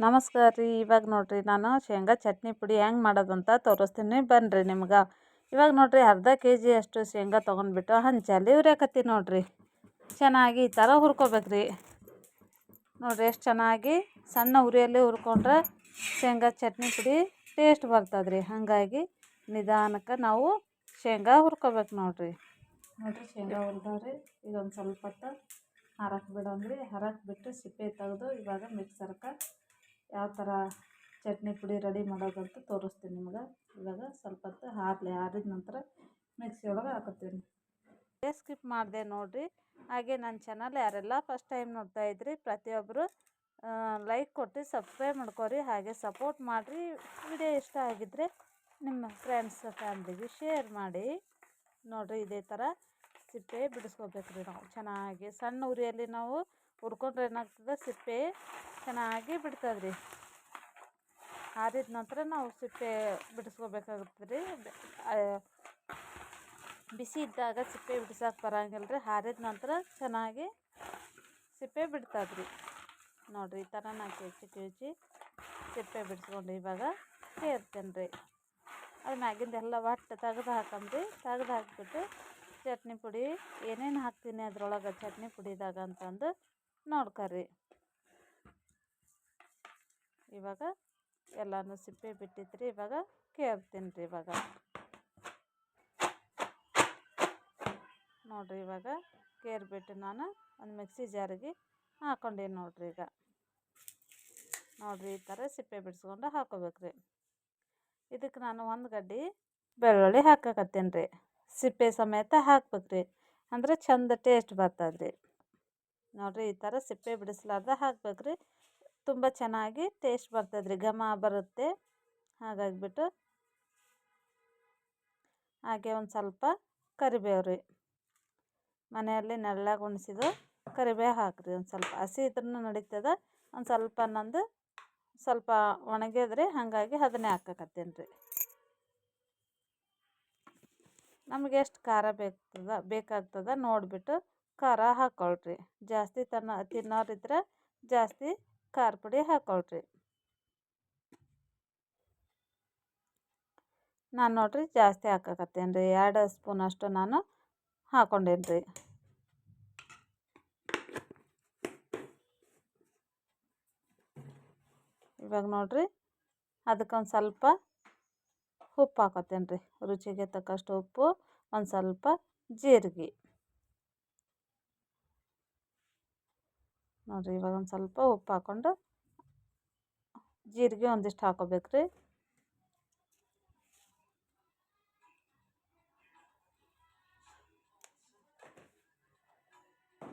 ನಮಸ್ಕಾರ ರೀ. ಇವಾಗ ನೋಡ್ರಿ ನಾನು ಶೇಂಗಾ ಚಟ್ನಿ ಪುಡಿ ಹೆಂಗೆ ಮಾಡೋದಂತ ತೋರಿಸ್ತೀನಿ ಬನ್ನಿರಿ ನಿಮ್ಗೆ. ಇವಾಗ ನೋಡ್ರಿ ಅರ್ಧ ಕೆ ಅಷ್ಟು ಶೇಂಗಾ ತೊಗೊಂಡ್ಬಿಟ್ಟು ಹಂಚಲ್ಲಿ ಹುರಿಯಾಕತ್ತೀನಿ ನೋಡ್ರಿ. ಚೆನ್ನಾಗಿ ಈ ಥರ ಹುರ್ಕೋಬೇಕ್ರಿ. ನೋಡ್ರಿ ಎಷ್ಟು ಚೆನ್ನಾಗಿ ಸಣ್ಣ ಉರಿಯಲ್ಲಿ ಹುರ್ಕೊಂಡ್ರೆ ಶೇಂಗಾ ಚಟ್ನಿ ಪುಡಿ ಟೇಸ್ಟ್ ಬರ್ತದ್ರಿ. ಹಾಗಾಗಿ ನಿಧಾನಕ್ಕೆ ನಾವು ಶೇಂಗಾ ಹುರ್ಕೋಬೇಕು ನೋಡ್ರಿ. ಶೇಂಗಾ ಹುರಿದವ್ರಿ. ಈಗ ಒಂದು ಸ್ವಲ್ಪ ಹೊತ್ತು ಹರಕ್ಕೆ ಬಿಡೋಂಗ್ರಿ. ಹರಕ್ಕೆ ಬಿಟ್ಟು ಸಿಪ್ಪೆ ತೆಗೆದು ಇವಾಗ ಮಿಕ್ಸರ್ಗೆ ಯಾವ ಥರ ಚಟ್ನಿ ಪುಡಿ ರೆಡಿ ಮಾಡೋದಂತ ತೋರಿಸ್ತೀನಿ ನಿಮ್ಗೆ. ಇವಾಗ ಸ್ವಲ್ಪ ಹೊತ್ತು ಆರಿದ ನಂತರ ಮಿಕ್ಸಿ ಒಳಗೆ ಹಾಕೋತೀನಿ. ಸ್ಕಿಪ್ ಮಾಡಿದೆ ನೋಡಿರಿ. ಹಾಗೆ ನನ್ನ ಚಾನಲ್ ಯಾರೆಲ್ಲ ಫಸ್ಟ್ ಟೈಮ್ ನೋಡ್ತಾ ಇದ್ರಿ ಪ್ರತಿಯೊಬ್ಬರು ಲೈಕ್ ಕೊಟ್ಟು ಸಬ್ಸ್ಕ್ರೈಬ್ ಮಾಡ್ಕೊರಿ. ಹಾಗೆ ಸಪೋರ್ಟ್ ಮಾಡಿರಿ. ವಿಡಿಯೋ ಇಷ್ಟ ಆಗಿದ್ದರೆ ನಿಮ್ಮ ಫ್ರೆಂಡ್ಸ್ ಫ್ಯಾಮ್ಲಿಗೆ ಶೇರ್ ಮಾಡಿ. ನೋಡಿರಿ ಇದೇ ಥರ ಸಿಪ್ಪೆ ಬಿಡಿಸ್ಕೋಬೇಕ್ರಿ. ನಾವು ಚೆನ್ನಾಗಿ ಸಣ್ಣ ಉರಿಯಲ್ಲಿ ನಾವು ಹುರ್ಕೊಂಡ್ರೆ ಏನಾಗ್ತದೆ, ಸಿಪ್ಪೆ ಚೆನ್ನಾಗಿ ಬಿಡ್ತದ್ರಿ. ಆರಿದ ನಂತರ ನಾವು ಸಿಪ್ಪೆ ಬಿಡಿಸ್ಕೋಬೇಕಾಗುತ್ತೆ ರೀ. ಬಿಸಿ ಇದ್ದಾಗ ಸಿಪ್ಪೆ ಬಿಡ್ಸೋಕೆ ಬರೋಂಗಿಲ್ಲ ರೀ. ಆರಿದ ನಂತರ ಚೆನ್ನಾಗಿ ಸಿಪ್ಪೆ ಬಿಡ್ತದ್ರಿ. ನೋಡಿರಿ ಈ ಥರ ನಾನು ಕಿವುಚಿ ಸಿಪ್ಪೆ ಬಿಡಿಸ್ಕೊಂಡು ಇವಾಗ ಸೇರ್ತೇನೆ ರೀ. ಅದು ಮ್ಯಾಗಿಂದೆಲ್ಲ ಒಟ್ಟು ತೆಗೆದು ಹಾಕಂಬ್ರಿ. ತೆಗೆದು ಹಾಕಿಬಿಟ್ಟು ಚಟ್ನಿ ಪುಡಿ ಏನೇನು ಹಾಕ್ತೀನಿ ಅದ್ರೊಳಗೆ ಚಟ್ನಿ ಪುಡಿದಾಗ ಅಂತಂದು ನೋಡ್ಕೊರಿ. ಇವಾಗ ಎಲ್ಲನೂ ಸಿಪ್ಪೆ ಬಿಟ್ಟಿದ್ರಿ. ಇವಾಗ ಕೇರ್ತೀನಿ ರೀ. ಇವಾಗ ನೋಡಿರಿ ಇವಾಗ ಕೇರ್ಬಿಟ್ಟು ನಾನು ಒಂದು ಮಿಕ್ಸಿ ಜಾರಿಗೆ ಹಾಕ್ಕೊಂಡೇನಿ ನೋಡಿರಿ. ಈಗ ನೋಡಿರಿ ಈ ಥರ ಸಿಪ್ಪೆ ಬಿಡಿಸ್ಕೊಂಡು ಹಾಕೋಬೇಕ್ರಿ. ಇದಕ್ಕೆ ನಾನು ಒಂದು ಗಡ್ಡೆ ಬೆಳ್ಳುಳ್ಳಿ ಹಾಕಕತ್ತೀನಿ ರೀ. ಸಿಪ್ಪೆ ಸಮೇತ ಹಾಕ್ಬೇಕ್ರಿ. ಅಂದರೆ ಚಂದ ಟೇಸ್ಟ್ ಬರ್ತದ್ರಿ. ನೋಡಿರಿ ಈ ಥರ ಸಿಪ್ಪೆ ಬಿಡಿಸ್ಲಾರ್ದ ಹಾಕ್ಬೇಕ್ರಿ. ತುಂಬ ಚೆನ್ನಾಗಿ ಟೇಸ್ಟ್ ಬರ್ತದ್ರಿ, ಘಮ ಬರುತ್ತೆ. ಹಾಗಾಗಿಬಿಟ್ಟು ಹಾಗೆ ಒಂದು ಸ್ವಲ್ಪ ಕರಿಬೇವು ರೀ. ಮನೆಯಲ್ಲಿ ನೆರಳಾಗ ಉಣಿಸಿದ್ದು ಕರಿಬೇವು ಹಾಕಿರಿ. ಒಂದು ಸ್ವಲ್ಪ ಹಸಿ ಇದ್ರೂ ನಡೀತದೆ. ಒಂದು ಸ್ವಲ್ಪ ನಂದು ಸ್ವಲ್ಪ ಒಣಗಿದ್ರಿ. ಹಾಗಾಗಿ ಅದನ್ನೇ ಹಾಕಕತ್ತೀನಿ ರೀ. ನಮಗೆ ಎಷ್ಟು ಖಾರ ಬೇಕಾಗ್ತದೆ ನೋಡಿಬಿಟ್ಟು ಖಾರ ಹಾಕ್ಕೊಳ್ರಿ. ಜಾಸ್ತಿ ತಿನ್ನೋರಿದ್ರೆ ಜಾಸ್ತಿ ಖಾರ ಪುಡಿ ಹಾಕ್ಕೊಳ್ರಿ. ನಾನು ನೋಡಿರಿ ಜಾಸ್ತಿ ಹಾಕಕತ್ತೇನೆ ರೀ. 2 ಸ್ಪೂನಷ್ಟು ನಾನು ಹಾಕ್ಕೊಂಡೇನಿ ರೀ. ಇವಾಗ ನೋಡಿರಿ ಅದಕ್ಕೊಂದು ಸ್ವಲ್ಪ ಉಪ್ಪು ಹಾಕೋತೇನೆ ರೀ. ರುಚಿಗೆ ತಕ್ಕಷ್ಟು ಉಪ್ಪು, ಒಂದು ಸ್ವಲ್ಪ ಜೀರಿಗೆ. ನೋಡಿರಿ ಇವಾಗ ಒಂದು ಸ್ವಲ್ಪ ಉಪ್ಪು ಹಾಕ್ಕೊಂಡು ಜೀರಿಗೆ ಒಂದಿಷ್ಟು ಹಾಕೋಬೇಕ್ರಿ.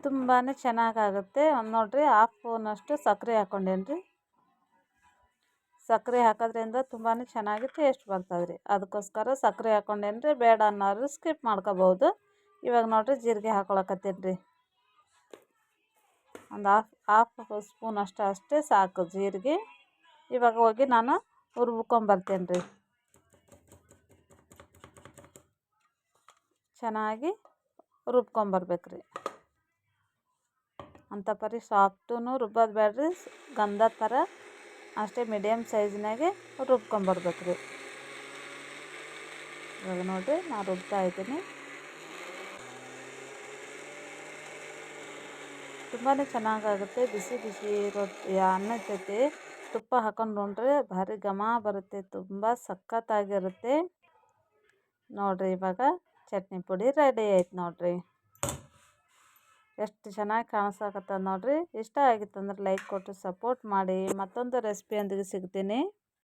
ತುಂಬಾ ಚೆನ್ನಾಗಾಗುತ್ತೆ. ಒಂದು ನೋಡಿರಿ 1/2 ಸ್ಪೂನಷ್ಟು ಸಕ್ಕರೆ ಹಾಕ್ಕೊಂಡೇನಿ ರೀ. ಸಕ್ಕರೆ ಹಾಕೋದ್ರಿಂದ ತುಂಬಾ ಚೆನ್ನಾಗಿ ಟೇಸ್ಟ್ ಬರ್ತದ್ರಿ. ಅದಕ್ಕೋಸ್ಕರ ಸಕ್ಕರೆ ಹಾಕ್ಕೊಂಡೇನಿ ರೀ. ಬೇಡ ಅನ್ನೋರು ಸ್ಕಿಪ್ ಮಾಡ್ಕೋಬೋದು. ಇವಾಗ ನೋಡಿರಿ ಜೀರಿಗೆ ಹಾಕ್ಕೊಳಕತ್ತೀನಿ ರೀ. ಒಂದು ಹಾಫ್ ಸ್ಪೂನಷ್ಟು ಅಷ್ಟೇ ಸಾಕು ಜೀರಿಗೆ. ಇವಾಗ ಹೋಗಿ ನಾನು ಹುರ್ಕೊಂಬರ್ತೇನೆ ರೀ. ಚೆನ್ನಾಗಿ ರುಬ್ಕೊಂಬರ್ಬೇಕ್ರಿ. ಅಂಥ ಪರಿ ಸಾಫ್ಟೂ ರುಬ್ಬೋದು ಬೇಡ್ರಿ. ಗಂಧ ಥರ ಅಷ್ಟೇ ಮೀಡಿಯಮ್ ಸೈಜ್ನಾಗೆ ರುಬ್ಕೊಂಬರ್ಬೇಕ್ರಿ. ಇವಾಗ ನೋಡಿರಿ ನಾನು ರುಬ್ತಾ ಇದ್ದೀನಿ. ತುಂಬಾ ಚೆನ್ನಾಗಾಗುತ್ತೆ. ಬಿಸಿ ಬಿಸಿ ರೊಟ್ಟಿ ಅನ್ನದ ಜೊತೆ ತುಪ್ಪ ಹಾಕೊಂಡು ಉಂಡ್ರೆ ಭಾರಿ ಘಮ ಬರುತ್ತೆ. ತುಂಬ ಸಖತ್ತಾಗಿರುತ್ತೆ. ನೋಡಿರಿ ಇವಾಗ ಚಟ್ನಿ ಪುಡಿ ರೆಡಿ ಆಯ್ತು ನೋಡಿರಿ. ಎಷ್ಟು ಚೆನ್ನಾಗಿ ಕಾಣಿಸಕತ್ತದ ನೋಡಿರಿ. ಇಷ್ಟ ಆಗಿತ್ತಂದ್ರೆ ಲೈಕ್ ಕೊಟ್ಟು ಸಪೋರ್ಟ್ ಮಾಡಿ. ಮತ್ತೊಂದು ರೆಸಿಪಿಯೊಂದಿಗೆ ಸಿಗ್ತೀನಿ.